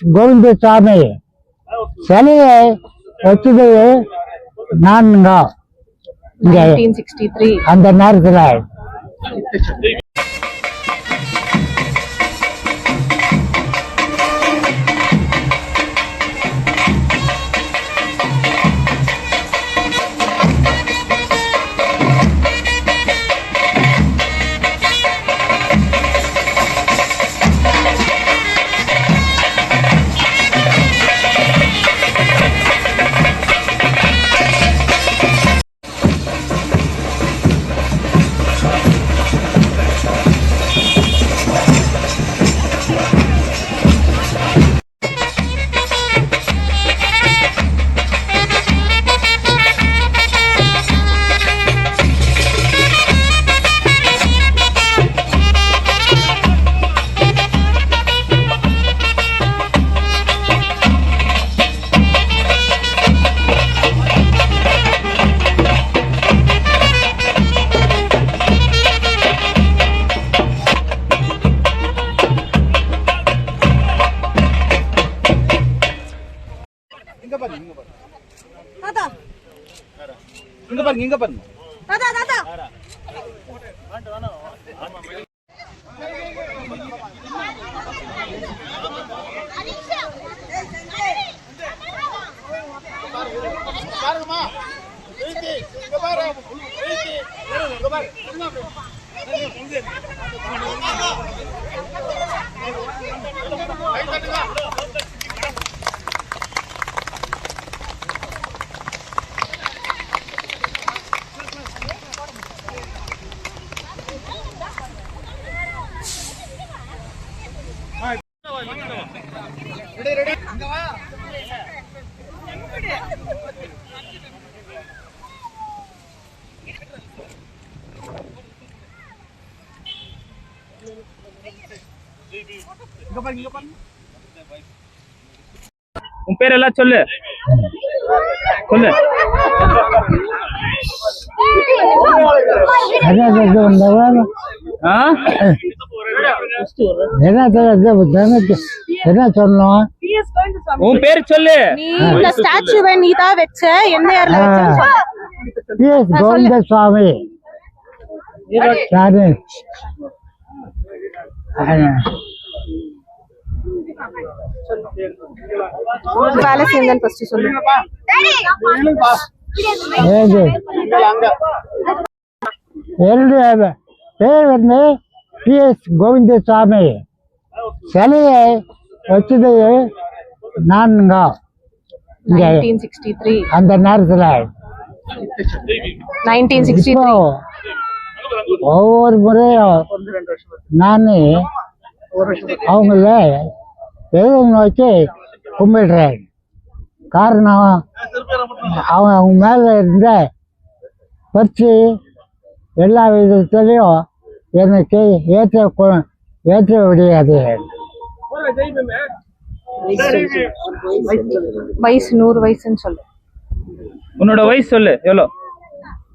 கோவிந்தசாமி சிலையை வச்சது நானுங்க இங்க 1963 அந்த நேரத்துல. இங்க பாருங்க தாத்தா தாத்தா பாருங்கம்மா இங்க பாரு இங்க பாரு உன் பேர் எல்லாம் சொல்லு சொல்லு. என்ன சொல்லணும்? உன் பேர் சொல்லு. இந்த ஸ்டாச்சுவை நீ தான் வச்ச, எந்த இயர்ல வச்ச? கோவிந்தசாமி யாரு? வேலை செஞ்சேன்னு ஃபர்ஸ்ட் சொல்லு. என்னுடைய பேர் வந்து PS கோவிந்தசாமி. சிலையை வச்சது நானுங்க இங்க 1963 அந்த நேரத்துல. 1963 ஒவ்வொரு முறையும் நான் அவங்கள எதுவும் வச்சு கும்பிடுறேன். காரணம் அவங்க மேல இருந்த பற்றி எல்லா விதத்திலையும் எனக்கு ஏற்ற முடியாது. வயசு 100 வயசுன்னு சொல்லு. உன்னோட வயசு சொல்லு. எவ்வளோ?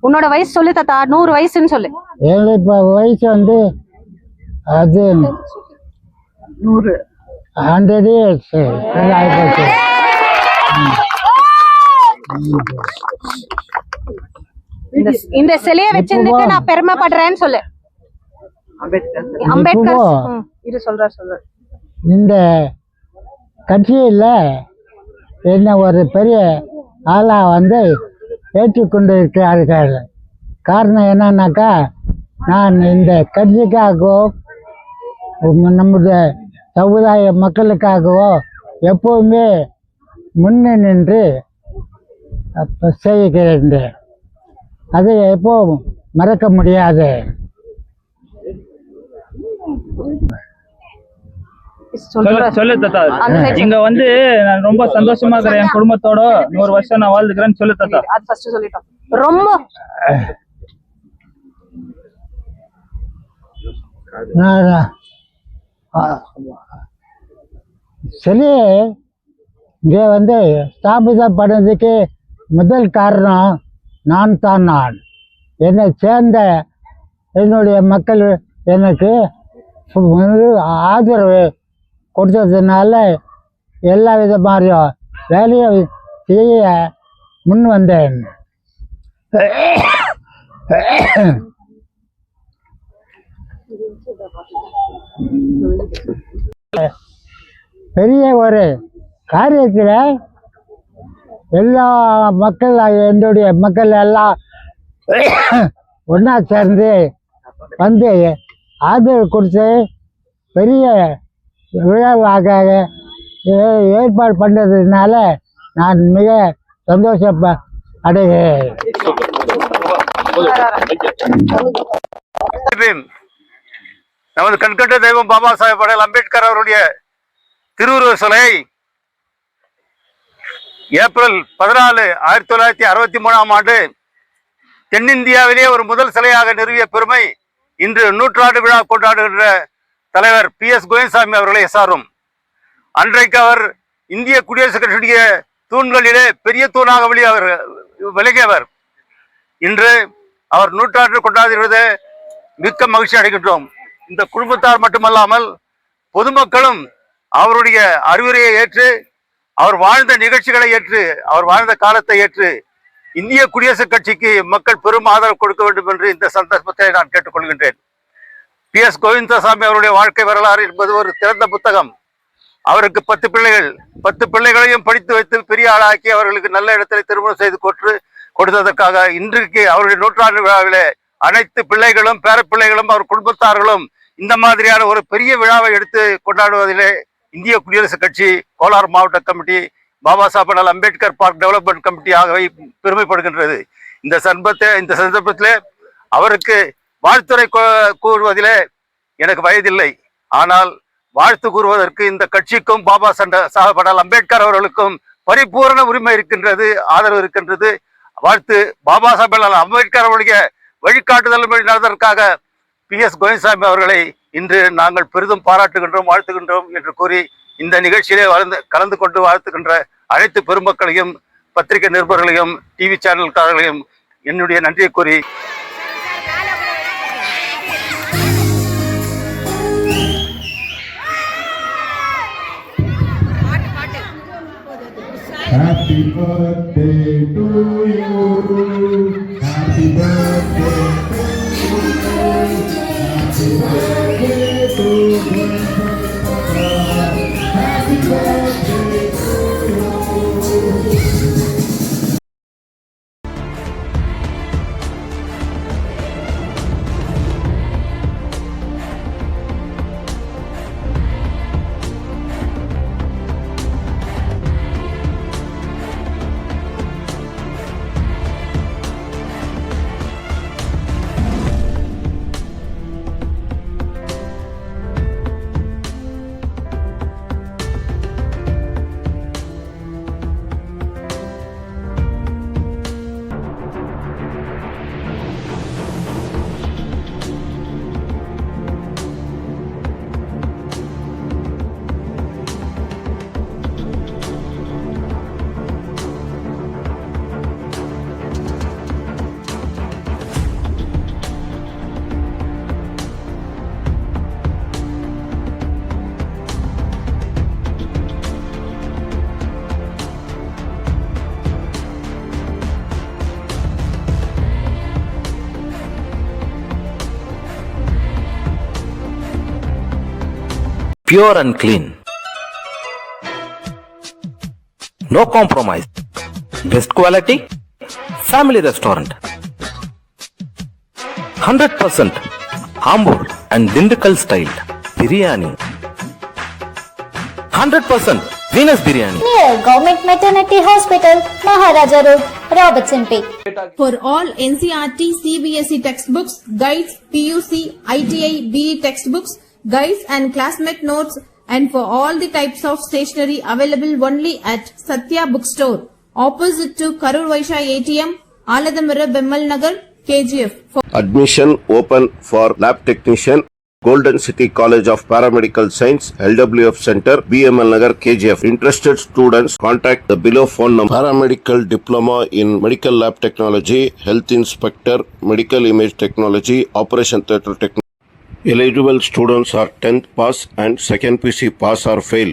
உன்னோட வயசு சொல்லு தாத்தா. 100 வயசுன்னு சொல்லு. எனக்கு இப்போ வயசு வந்து அது 100 years ஆகிப்போச்சு. இந்த சிலையை வச்சிருந்துட்டு நான் பெருமைப்படுறேன்னு சொல்லு. அம்பேத்கர் இது சொல்ற. இந்த கட்சியில் என்ன ஒரு பெரிய ஆளா வந்து ஏற்றுக்கொண்டு இருக்கிறார்கள். காரணம் என்னன்னாக்கா, நான் இந்த கட்சிக்காகவோ நம்முடைய சமுதாய மக்களுக்காகவோ எப்போவுமே முன்னே நின்று செய்கிறேன். அதை எப்போவும் மறக்க முடியாது. சொல்லு தாத்தா. இங்க வந்து நான் ரொம்ப சந்தோஷமா இருக்கிறேன். என் குடும்பத்தோட 100 வருஷம் நான் வாழ்ந்துக்கிறேன்னு சொல்லு தாத்தா. அது ஃபர்ஸ்ட் சொல்லிட்டோம். ரொம்ப சரி, இங்கே வந்து ஸ்தாபிதம் பண்ணதுக்கு முதல் காரணம் நான் என்னை சேர்ந்த என்னுடைய மக்கள் எனக்கு ஆதரவு கொடுத்ததுனால எல்லா விதமான வேலையை செய்ய முன் வந்தேன். பெரிய ஒரு காரியத்தில் எல்லா மக்கள், என்னுடைய மக்கள் எல்லாம் ஒன்றா சேர்ந்து வந்து ஆதரவு கொடுத்து பெரிய விழாவாக ஏற்பாடு பண்ணுறதுனால நான் மிக சந்தோஷம் அடைகிறேன். நமது கண்கண்ட தெய்வம் பாபா சாஹேப் படேல் அம்பேத்கர் அவருடைய திருவுருவ சிலை ஏப்ரல் 14, 1963 தென்னிந்தியாவிலே ஒரு முதல் சிலையாக நிறுவிய பெருமை இன்று 100ஆண்டு விழா கொண்டாடுகின்ற தலைவர் PS கோவிந்தசாமி அவர்களை சாரும். அன்றைக்கு அவர் இந்திய குடியரசுக் கட்சியுடைய தூண்களிலே பெரிய தூணாக விளங்கியவர். இன்று அவர் 100ஆண்டு கொண்டாடுகிறது மிக்க மகிழ்ச்சி அடைகின்றோம். இந்த குடும்பத்தார் மட்டுமல்லாமல் பொதுமக்களும் அவருடைய அறிவுரையை ஏற்று, அவர் வாழ்ந்த நிகழ்ச்சிகளை ஏற்று, அவர் வாழ்ந்த காலத்தை ஏற்று இந்திய குடியரசுக் கட்சிக்கு மக்கள் பெரும் ஆதரவு கொடுக்க வேண்டும் என்று இந்த சந்தர்ப்பத்தை நான் கேட்டுக்கொள்கின்றேன். PS கோவிந்தசாமி அவருடைய வாழ்க்கை வரலாறு என்பது ஒரு திறந்த புத்தகம். அவருக்கு 10 பிள்ளைகள், 10 பிள்ளைகளையும் படித்து வைத்து பெரிய ஆளாக்கி அவர்களுக்கு நல்ல இடத்தில் திருமணம் செய்து கொடுத்ததற்காக இன்றைக்கு அவருடைய 100ஆண்டு விழாவிலே அனைத்து பிள்ளைகளும் பேரப்பிள்ளைகளும் அவர் குடும்பத்தார்களும் இந்த மாதிரியான ஒரு பெரிய விழாவை எடுத்து கொண்டாடுவதிலே இந்திய குடியரசுக் கட்சி, கோலார் மாவட்ட committee, Baba Saheb Ambedkar park development committee ஆகியவை பெருமைப்படுகின்றது. இந்த சந்தர்ப்பத்திலே அவருக்கு வாழ்த்துறை கூறுவதிலே எனக்கு வயதில்லை. ஆனால் வாழ்த்து கூறுவதற்கு இந்த கட்சிக்கும் பாபா சாஹேப் அம்பேத்கர் அவர்களுக்கும் பரிபூர்ண உரிமை இருக்கின்றது, ஆதரவு இருக்கின்றது. வாழ்த்து பாபா சாஹேப் அம்பேத்கர் அவருடைய வழிகாட்டுதல் நடந்ததற்காக PS கோவிந்தசாமி அவர்களை இன்று நாங்கள் பெரிதும் பாராட்டுகின்றோம், வாழ்த்துகின்றோம் என்று கூறி இந்த நிகழ்ச்சியிலே கலந்து கொண்டு வாழ்த்துகின்ற அனைத்து பெருமக்களையும், பத்திரிகை நிருபர்களையும், டிவி சேனல்காரர்களையும் என்னுடைய நன்றியை கூறி Happy birthday to you. Happy birthday to you. Happy birthday to you. Happy birthday to you. Pure and clean. No compromise. Best quality. Family restaurant. 100% Ambur and Dindigul style biryani. 100% Venus biryani. Near Government Maternity Hospital, Maharaja Road, Robertson Peak. For all NCERT, CBSE textbooks, guides, PUC, ITI, BE textbooks, guides and classmate notes, and for all the types of stationery available only at Satya Bookstore, opposite to Karur Vaishya ATM, Aladamira Bemmal Nagar, KGF. Admission open for lab technician, Golden City College of Paramedical Science, LWF Center, BML Nagar, KGF. Interested students contact the below phone number. Paramedical Diploma in Medical Lab Technology, Health Inspector, Medical Image Technology, Operation Theatre Technology. Eligible students are 10th pass and 2nd PC pass or fail.